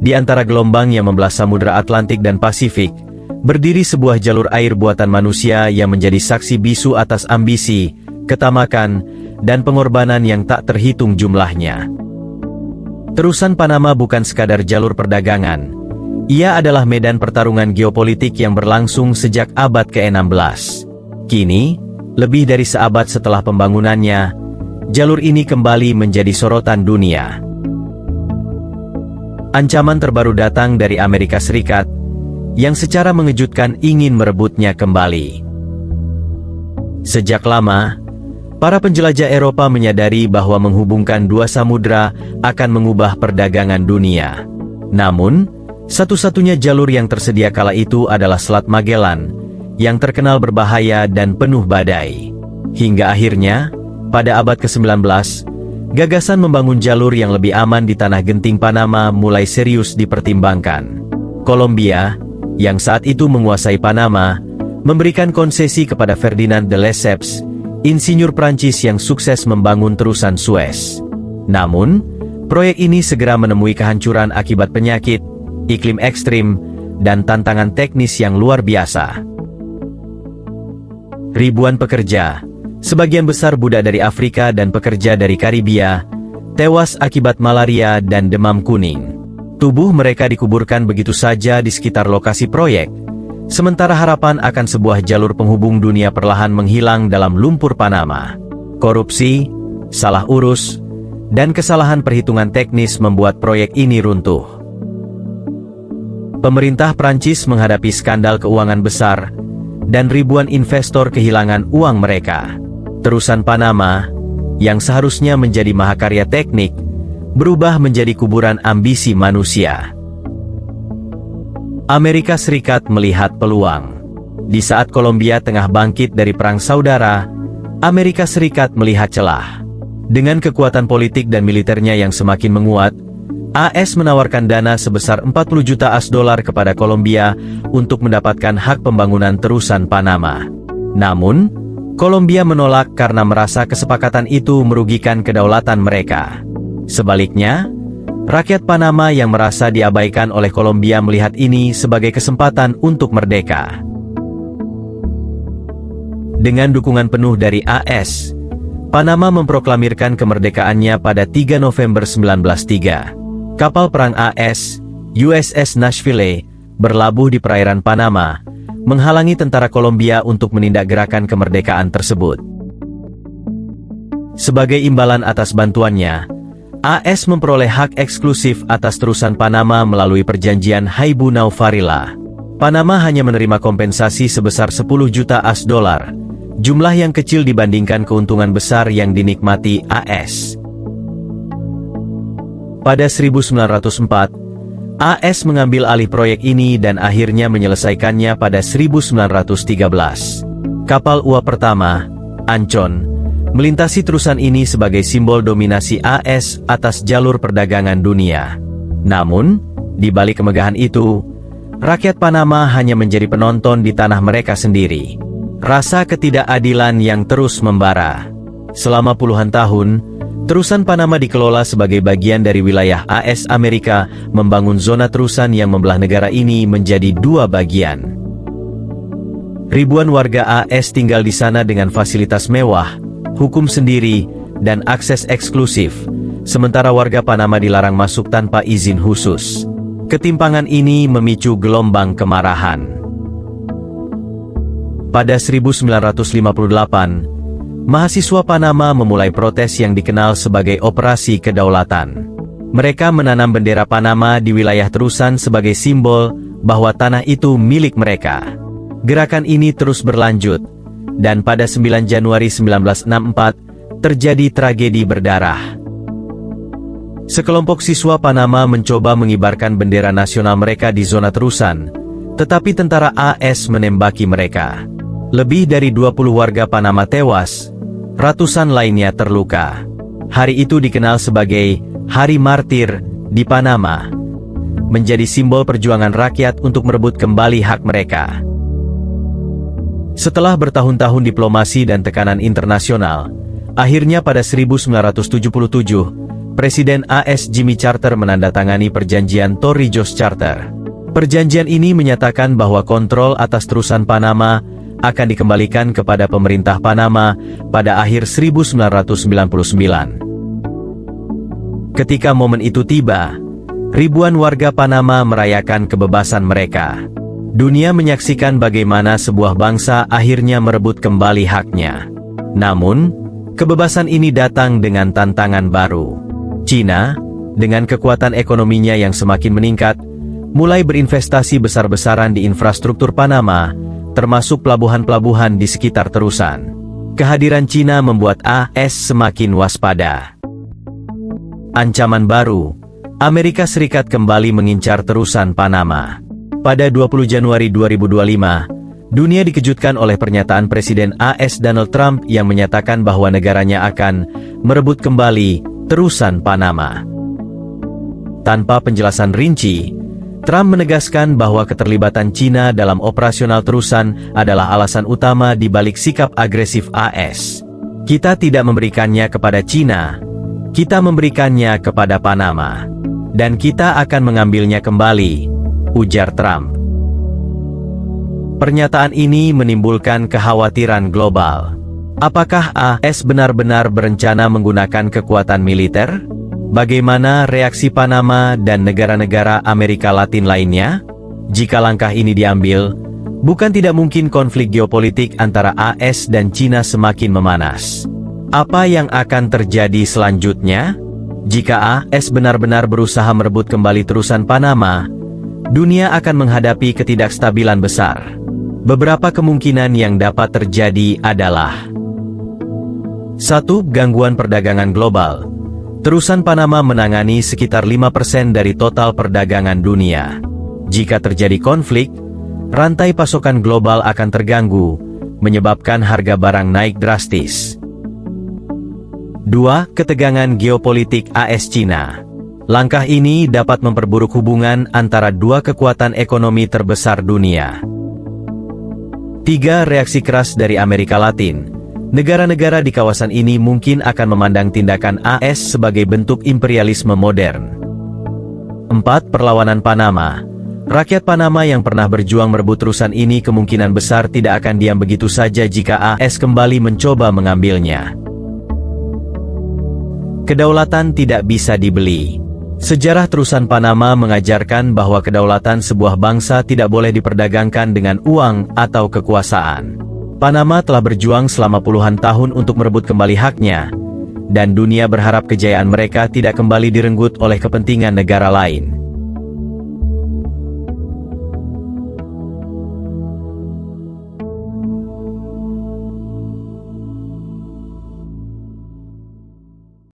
Di antara gelombang yang membelah Samudra Atlantik dan Pasifik, berdiri sebuah jalur air buatan manusia yang menjadi saksi bisu atas ambisi, ketamakan, dan pengorbanan yang tak terhitung jumlahnya. Terusan Panama bukan sekadar jalur perdagangan. Ia adalah medan pertarungan geopolitik yang berlangsung sejak abad ke-16. Kini, lebih dari seabad setelah pembangunannya, jalur ini kembali menjadi sorotan dunia. Ancaman terbaru datang dari Amerika Serikat, yang secara mengejutkan ingin merebutnya kembali. Sejak lama, para penjelajah Eropa menyadari bahwa menghubungkan dua samudra akan mengubah perdagangan dunia. Namun, satu-satunya jalur yang tersedia kala itu adalah Selat Magellan, yang terkenal berbahaya dan penuh badai. Hingga akhirnya, pada abad ke-19, gagasan membangun jalur yang lebih aman di tanah genting Panama mulai serius dipertimbangkan. Kolombia, yang saat itu menguasai Panama, memberikan konsesi kepada Ferdinand de Lesseps, insinyur Prancis yang sukses membangun terusan Suez. Namun, proyek ini segera menemui kehancuran akibat penyakit, iklim ekstrim, dan tantangan teknis yang luar biasa. Ribuan pekerja, sebagian besar budak dari Afrika dan pekerja dari Karibia, tewas akibat malaria dan demam kuning. Tubuh mereka dikuburkan begitu saja di sekitar lokasi proyek, sementara harapan akan sebuah jalur penghubung dunia perlahan menghilang dalam lumpur Panama. Korupsi, salah urus, dan kesalahan perhitungan teknis membuat proyek ini runtuh. Pemerintah Prancis menghadapi skandal keuangan besar, dan ribuan investor kehilangan uang mereka. Terusan Panama, yang seharusnya menjadi mahakarya teknik, berubah menjadi kuburan ambisi manusia. Amerika Serikat melihat peluang. Di saat Kolombia tengah bangkit dari perang saudara, Amerika Serikat melihat celah. Dengan kekuatan politik dan militernya yang semakin menguat, AS menawarkan dana sebesar 40 juta US dollar kepada Kolombia untuk mendapatkan hak pembangunan terusan Panama. Namun, Kolombia menolak karena merasa kesepakatan itu merugikan kedaulatan mereka. Sebaliknya, rakyat Panama yang merasa diabaikan oleh Kolombia melihat ini sebagai kesempatan untuk merdeka. Dengan dukungan penuh dari AS, Panama memproklamirkan kemerdekaannya pada 3 November 1903. Kapal perang AS, USS Nashville, berlabuh di perairan Panama, menghalangi tentara Kolombia untuk menindak gerakan kemerdekaan tersebut. Sebagai imbalan atas bantuannya, AS memperoleh hak eksklusif atas terusan Panama melalui perjanjian Haibou-Naufalila. Panama hanya menerima kompensasi sebesar 10 juta US dollar, jumlah yang kecil dibandingkan keuntungan besar yang dinikmati AS. Pada 1904, AS mengambil alih proyek ini dan akhirnya menyelesaikannya pada 1913. Kapal uap pertama, Ancon, melintasi terusan ini sebagai simbol dominasi AS atas jalur perdagangan dunia. Namun, di balik kemegahan itu, rakyat Panama hanya menjadi penonton di tanah mereka sendiri. Rasa ketidakadilan yang terus membara. Selama puluhan tahun, terusan Panama dikelola sebagai bagian dari wilayah AS. Amerika membangun zona terusan yang membelah negara ini menjadi dua bagian. Ribuan warga AS tinggal di sana dengan fasilitas mewah, hukum sendiri, dan akses eksklusif, sementara warga Panama dilarang masuk tanpa izin khusus. Ketimpangan ini memicu gelombang kemarahan. Pada 1958, mahasiswa Panama memulai protes yang dikenal sebagai Operasi Kedaulatan. Mereka menanam bendera Panama di wilayah terusan sebagai simbol bahwa tanah itu milik mereka. Gerakan ini terus berlanjut, dan pada 9 Januari 1964, terjadi tragedi berdarah. Sekelompok siswa Panama mencoba mengibarkan bendera nasional mereka di zona terusan, tetapi tentara AS menembaki mereka. Lebih dari 20 warga Panama tewas, ratusan lainnya terluka. Hari itu dikenal sebagai Hari Martir di Panama, menjadi simbol perjuangan rakyat untuk merebut kembali hak mereka. Setelah bertahun-tahun diplomasi dan tekanan internasional, akhirnya pada 1977, Presiden AS Jimmy Carter menandatangani perjanjian Torrijos Charter. Perjanjian ini menyatakan bahwa kontrol atas terusan Panama akan dikembalikan kepada pemerintah Panama pada akhir 1999. Ketika momen itu tiba, ribuan warga Panama merayakan kebebasan mereka. Dunia menyaksikan bagaimana sebuah bangsa akhirnya merebut kembali haknya. Namun, kebebasan ini datang dengan tantangan baru. Cina, dengan kekuatan ekonominya yang semakin meningkat, mulai berinvestasi besar-besaran di infrastruktur Panama, termasuk pelabuhan-pelabuhan di sekitar terusan. Kehadiran Cina membuat AS semakin waspada. Ancaman baru, Amerika Serikat kembali mengincar terusan Panama. Pada 20 Januari 2025, dunia dikejutkan oleh pernyataan Presiden AS Donald Trump yang menyatakan bahwa negaranya akan merebut kembali terusan Panama. Tanpa penjelasan rinci, Trump menegaskan bahwa keterlibatan Cina dalam operasional terusan adalah alasan utama di balik sikap agresif AS. Kita tidak memberikannya kepada Cina, kita memberikannya kepada Panama. Dan kita akan mengambilnya kembali, ujar Trump. Pernyataan ini menimbulkan kekhawatiran global. Apakah AS benar-benar berencana menggunakan kekuatan militer? Bagaimana reaksi Panama dan negara-negara Amerika Latin lainnya? Jika langkah ini diambil, bukan tidak mungkin konflik geopolitik antara AS dan Cina semakin memanas. Apa yang akan terjadi selanjutnya? Jika AS benar-benar berusaha merebut kembali terusan Panama, dunia akan menghadapi ketidakstabilan besar. Beberapa kemungkinan yang dapat terjadi adalah 1. Gangguan perdagangan global. Terusan Panama menangani sekitar 5% dari total perdagangan dunia. Jika terjadi konflik, rantai pasokan global akan terganggu, menyebabkan harga barang naik drastis. 2. Ketegangan geopolitik AS-Cina. Langkah ini dapat memperburuk hubungan antara dua kekuatan ekonomi terbesar dunia. 3. Reaksi keras dari Amerika Latin. Negara-negara di kawasan ini mungkin akan memandang tindakan AS sebagai bentuk imperialisme modern. 4. Perlawanan Panama. Rakyat Panama yang pernah berjuang merebut terusan ini kemungkinan besar tidak akan diam begitu saja jika AS kembali mencoba mengambilnya. Kedaulatan tidak bisa dibeli. Sejarah terusan Panama mengajarkan bahwa kedaulatan sebuah bangsa tidak boleh diperdagangkan dengan uang atau kekuasaan. Panama telah berjuang selama puluhan tahun untuk merebut kembali haknya, dan dunia berharap kejayaan mereka tidak kembali direnggut oleh kepentingan negara lain.